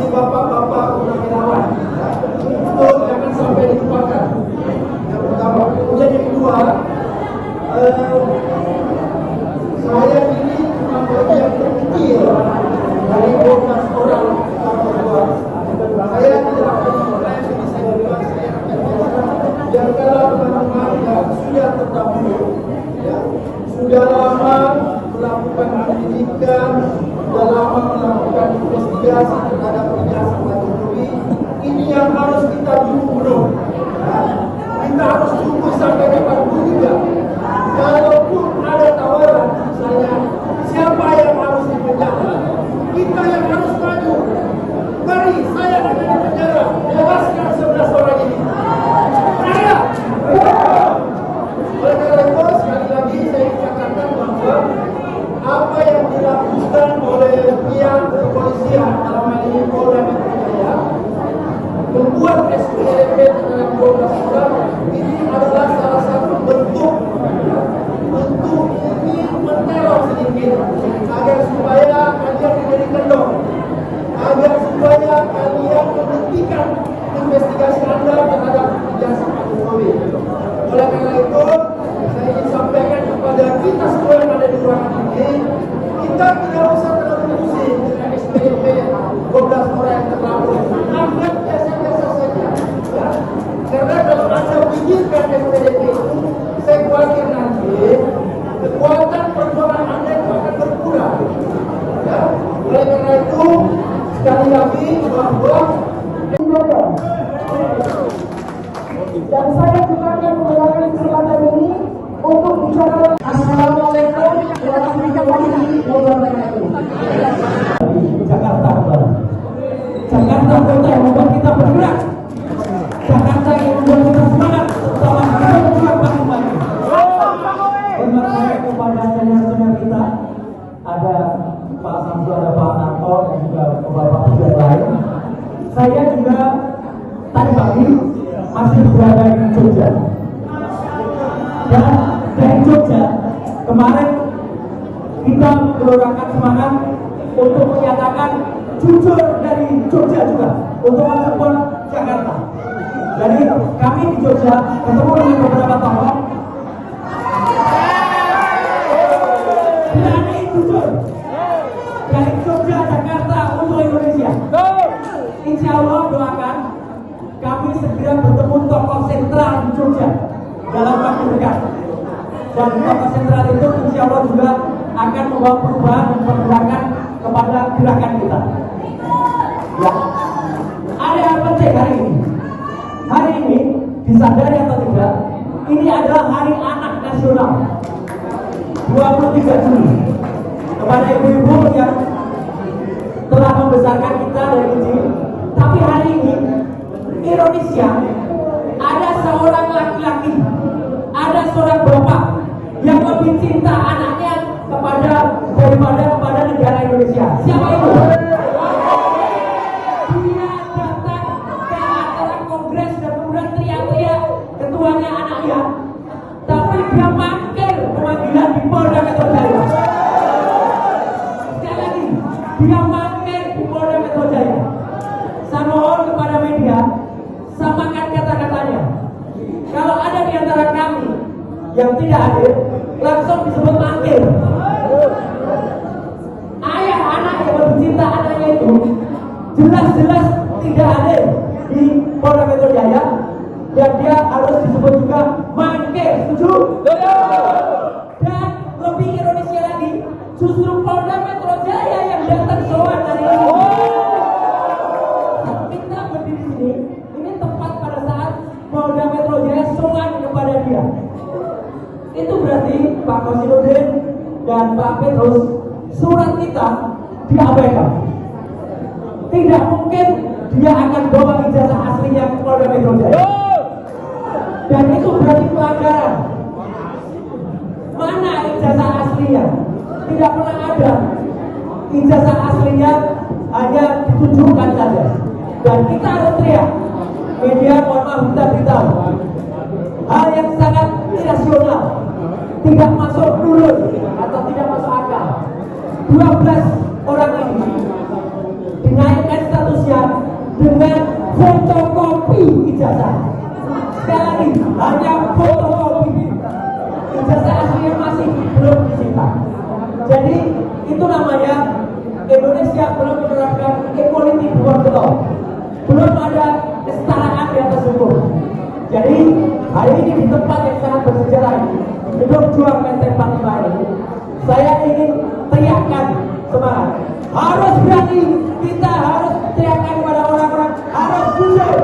bapak-bapak purnawirawan, itu jangan sampai dilupakan. Yang pertama. Kemudian yang kedua, saya ini cuma bagian kecil dari 12 orang kantor luar. Saya tidak pernah saya bilang saya akan jagalah teman-teman yang sudah terdahulu, ya, sudah lama melakukan pendidikan, sudah lama melakukan investigasi terhadap ijazah Pak Jokowi. Ini yang harus kita tunggu. Kita harus tunggu sampai kapan pun juga. Kalaupun ada tawaran, misalnya siapa yang harus dipenjara, kita yang harus maju. Mari, saya akan dipenjara, bebaskan 11 orang ini. Saya. Oleh karena itu, sekali lagi saya katakan bahwa apa yang dilakukan oleh pihak kepolisian dalam hal ini Polda Metro Jaya membuat SPDP terhadap 12 orang ini adalah salah satu bentuk ini meneror sedikit agar supaya kalian menjadi kendor, agar supaya kalian menghentikan investigasi Anda terhadap ijazah Pak Jokowi. Oleh karena itu, saya ingin sampaikan kepada kita semua yang ada di ruangan ini, kita tidak usah terlalu pusing dengan SPDP 12 orang yang terlapor. Anggap biasa-biasa saja. Ya. Karena kalau Anda pikirkan SPDP itu, saya khawatir nanti kekuatan perjuangan Anda itu akan berkurang. Ya. Oleh karena itu, sekali lagi bahwa dan saya juga akan menggunakan kesempatan ini untuk bicara. Assalamualaikum warahmatullahi wabarakatuh. Jakarta kota yang membuat kita bergerak. Jakarta yang membuat kita semangat setelah kita berjuang pagi-pagi. Hormat saya kepada senior-senior kita, ada Pak Samsu, ada Pak Narto, dan juga beberapa pejabat lain. Saya juga tadi pagi masih berada di Jogja. Dan dari Jogja kemarin kita menggelorakan semangat untuk menyatakan jujur dari Jogja juga untuk mensupport Jakarta. Jadi kami di Jogja ketemu dengan beberapa tokoh berani jujur dari Jogja Jakarta untuk Indonesia. Insya Allah doakan kami segera bertemu tokoh sentral di Jogja dalam waktu dekat. Dan tokoh sentral itu insya Allah juga akan membawa perubahan dan pergerakan kepada gerakan kita. Ya, ada yang penting hari ini. Hari ini disadari atau tidak, ini adalah Hari Anak Nasional 23 Juli. Kepada ibu-ibu yang telah membesarkan kita dari kecil, tapi hari ini ironisnya ada seorang laki-laki, ada seorang bapak yang lebih cinta anaknya daripada kepada negara Indonesia. Siapa itu? Dia datang ke acara kongres dan kemudian teriak-teriak ketuanya anaknya, tapi dia mangkir pemanggilan di Polda Metro Jaya. Sekali lagi, dia mangkir di Polda Metro Jaya. Saya mohon kepada media, samakan kata-katanya. Kalau ada di antara kami yang tidak hadir, langsung disebut mangkir. Ayah anak yang bercinta anaknya itu jelas-jelas tidak hadir di Polda Metro Jaya, dan dia harus disebut juga mangkir. Setuju? Dan lebih ironisnya lagi, justru Polda Metro Jaya yang datang soal dari ini. Kita berdiri sini, ini tepat pada saat Polda Metro Jaya soal kepada dia. Itu berarti Pak Kosinudin dan Pak Petrus, surat kita diabaikan. Tidak mungkin dia akan bawa ijazah aslinya ke Polda Metro Jaya. Dan itu berarti pelanggaran. Mana ijazah aslinya? Tidak pernah ada. Ijazah aslinya hanya ditunjukkan saja. Dan kita harus teriak. Media, mohon maaf, kita beritahu hal yang sangat irasional, tidak masuk nurut atau tidak masuk akal. 12 orang ini dinaikkan statusnya dengan fotokopi ijazah. Sekali hanya fotokopi. Ijazah aslinya masih belum disimpan. Jadi itu namanya Indonesia belum menerapkan equality before the law. Belum ada kesetaraan di atas hukum. Jadi hari ini di tempat yang sangat bersejarah ini, Gedung Juang Menteng 45 ini, saya ingin teriakkan semangat. Harus berani, kita harus teriakkan kepada orang-orang, harus jujur.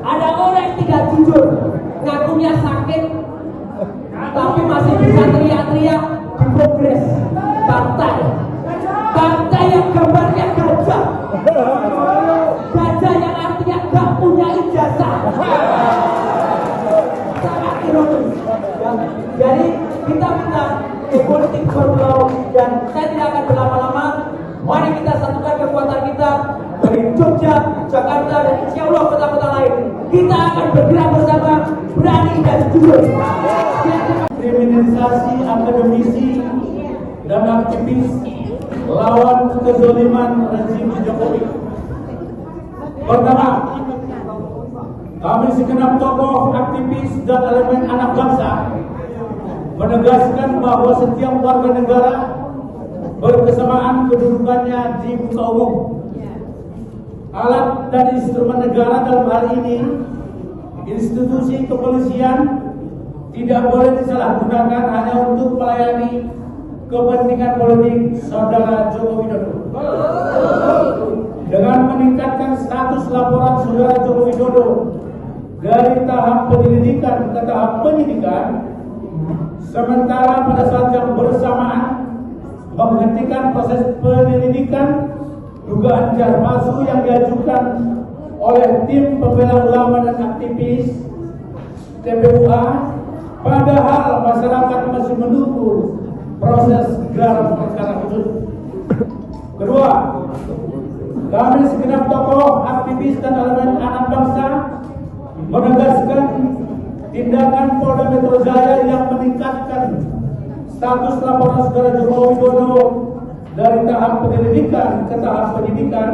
Ada orang yang tidak jujur, ngakunya sakit, tapi masih bisa teriak-teriak di progres partai. Partai yang gambarnya gajah. Gajah yang artinya gak punya ijazah. Sangat ironis. Jadi kita minta politik berbau dan saya tidak akan berlama-lama. Mari kita satukan kekuatan kita dari Jogja, Jakarta dan insya Allah kota-kota lain. Kita akan bergerak bersama, berani dan jujur. Kriminalisasi akademisi dan aktivis lawan kezaliman rezim Jokowi. Pertama, kami segenap tokoh, aktivis dan elemen anak bangsa menegaskan bahwa setiap warga negara berkesamaan kedudukannya di muka umum. Alat dan instrumen negara dalam hal ini institusi kepolisian tidak boleh disalahgunakan hanya untuk melayani kepentingan politik saudara Joko Widodo. Dengan meningkatkan status laporan saudara Joko Widodo dari tahap penyelidikan ke tahap penyidikan, sementara pada saat yang bersamaan menghentikan proses penyelidikan dugaan jar palsu yang diajukan oleh tim pembela ulama dan aktivis TPUA, padahal masyarakat masih menunggu proses gelar perkara khusus. Kedua, kami segenap tokoh, aktivis dan elemen anak bangsa menegaskan tindakan Polda Metro Jaya yang meningkatkan status laporan saudara Joko Widodo dari tahap penyelidikan ke tahap penyidikan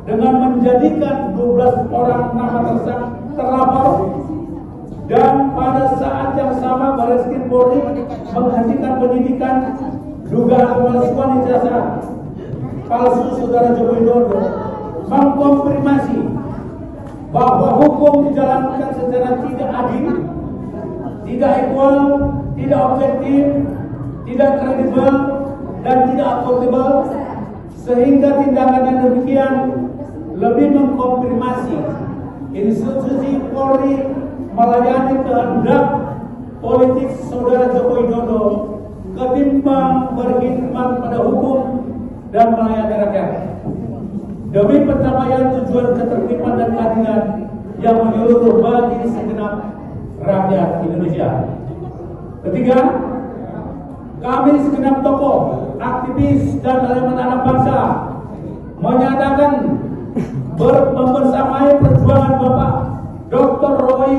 dengan menjadikan 12 orang nama terlapor, dan pada saat yang sama Barreskrim Polri menghentikan penyidikan dugaan pemalsuan ijazah palsu saudara Joko Widodo, mengkonfirmasi bahwa hukum dijalankan secara tidak adil, tidak equal, tidak objektif, tidak kredibel, dan tidak akuntabel, sehingga tindakan yang demikian lebih mengkonfirmasi institusi Polri melayani kehendak politik saudara Joko Widodo ketimbang berkhidmat pada hukum dan melayani rakyat demi pencapaian tujuan ketertiban dan keadilan yang menyeluruh bagi segenap rakyat Indonesia. Ketiga, kami segenap tokoh, aktivis dan elemen anak bangsa menyatakan membersamai perjuangan Bapak Dr. Roy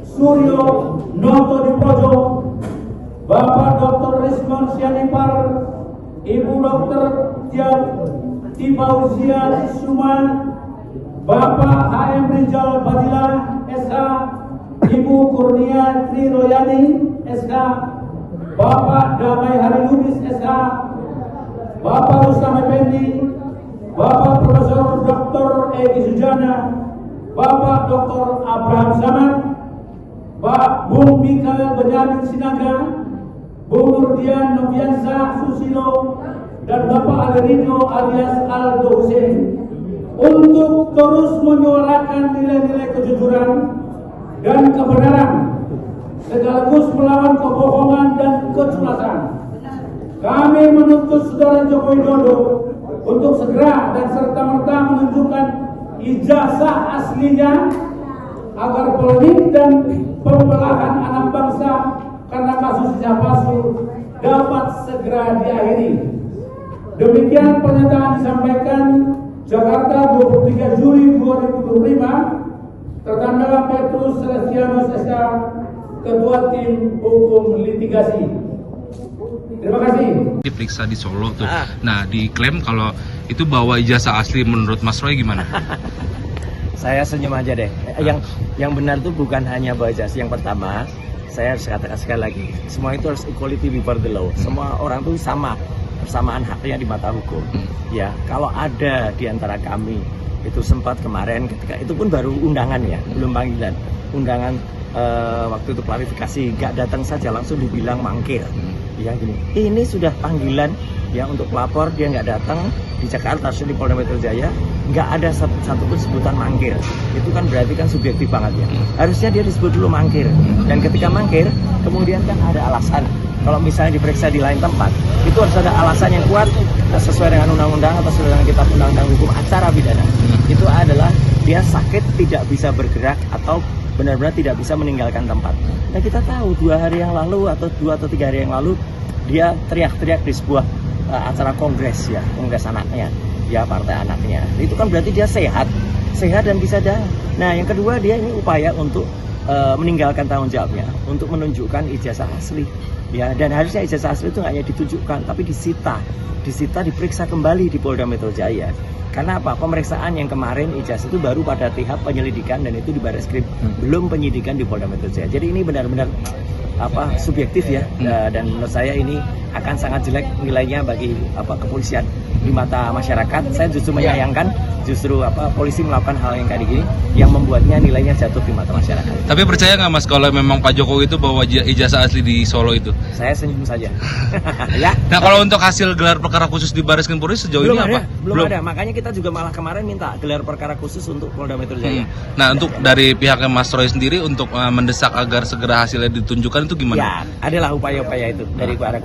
Suryo Noto Diprojo, Bapak Dr. Rismon Sianipar, Ibu Dr. Tibauzia Suman, Bapak HM Rizal Badila SH, Ibu Kurnia Tri Royani SH, Bapak Damai Hari Lubis SH, Bapak Rustam Effendi, Bapak Profesor Dr. Egi Sujana, Bapak Dr. Abraham Samad, Pak Bung Mikael Benyamin Sinaga, Bung Nurdian Noviansa Susilo, dan Bapak Adelino alias Aldo Hussein untuk terus menyuarakan nilai-nilai kejujuran dan kebenaran sekaligus melawan kebohongan dan kecemasan. Kami menuntut saudara Joko Widodo untuk segera dan serta-merta menunjukkan ijazah aslinya agar polemik dan pembelahan anak bangsa karena kasus ijazah palsu dapat segera diakhiri. Demikian pernyataan disampaikan Jakarta 23 Juli 2025, tertanggal Petrus Celestianus SK, Ketua Tim Hukum Litigasi. Terima kasih. Diperiksa di Solo tuh. Nah, diklaim kalau itu bawa ijazah asli, menurut Mas Roy gimana? Saya senyum aja deh. Yang benar itu bukan hanya bawa ijazah. Yang pertama, saya harus katakan sekali lagi, semua itu harus equality before the law. Semua orang itu sama, persamaan haknya di mata hukum. Ya, kalau ada di antara kami itu sempat kemarin ketika itu pun baru undangan ya, belum panggilan. Undangan waktu itu klarifikasi, nggak datang saja langsung dibilang mangkir. Ya gini, ini sudah panggilan ya untuk pelapor, dia nggak datang di Jakarta, di Polda Metro Jaya, nggak ada satupun sebutan mangkir. Itu kan berarti kan subjektif banget ya. Harusnya dia disebut dulu mangkir. Dan ketika mangkir, kemudian kan ada alasan. Kalau misalnya diperiksa di lain tempat, itu harus ada alasan yang kuat sesuai dengan undang-undang atau sesuai dengan kitab undang-undang hukum acara pidana. Itu adalah dia sakit, tidak bisa bergerak atau benar-benar tidak bisa meninggalkan tempat. Nah kita tahu 2 hari yang lalu atau 2 atau 3 hari yang lalu dia teriak-teriak di sebuah acara kongres ya, kongres anaknya, ya partai anaknya. Itu kan berarti dia sehat dan bisa jalan. Nah yang kedua dia ini upaya untuk meninggalkan tanggung jawabnya, untuk menunjukkan ijazah asli. Ya, dan harusnya ijazah asli itu nggak hanya ditunjukkan, tapi disita, diperiksa kembali di Polda Metro Jaya. Karena apa? Pemeriksaan yang kemarin ijazah itu baru pada tahap penyelidikan dan itu di Barreskrim, belum penyidikan di Polda Metro Jaya. Jadi ini benar-benar subjektif ya, dan menurut saya ini akan sangat jelek nilainya bagi kepolisian di mata masyarakat. Saya justru menyayangkan polisi melakukan hal yang kayak gini yang membuatnya nilainya jatuh di mata masyarakat. Tapi percaya nggak Mas kalau memang Pak Jokowi itu bawa ijazah asli di Solo itu? Saya senyum saja. Ya. Nah kalau untuk hasil gelar perkara khusus di Barreskrim Polri sejauh ini apa? Belum ada. Makanya kita juga malah kemarin minta gelar perkara khusus untuk Polda Metro Jaya. Nah untuk dari pihaknya Mas Roy sendiri untuk mendesak agar segera hasilnya ditunjukkan itu gimana? Ya, adalah upaya-upaya itu dari para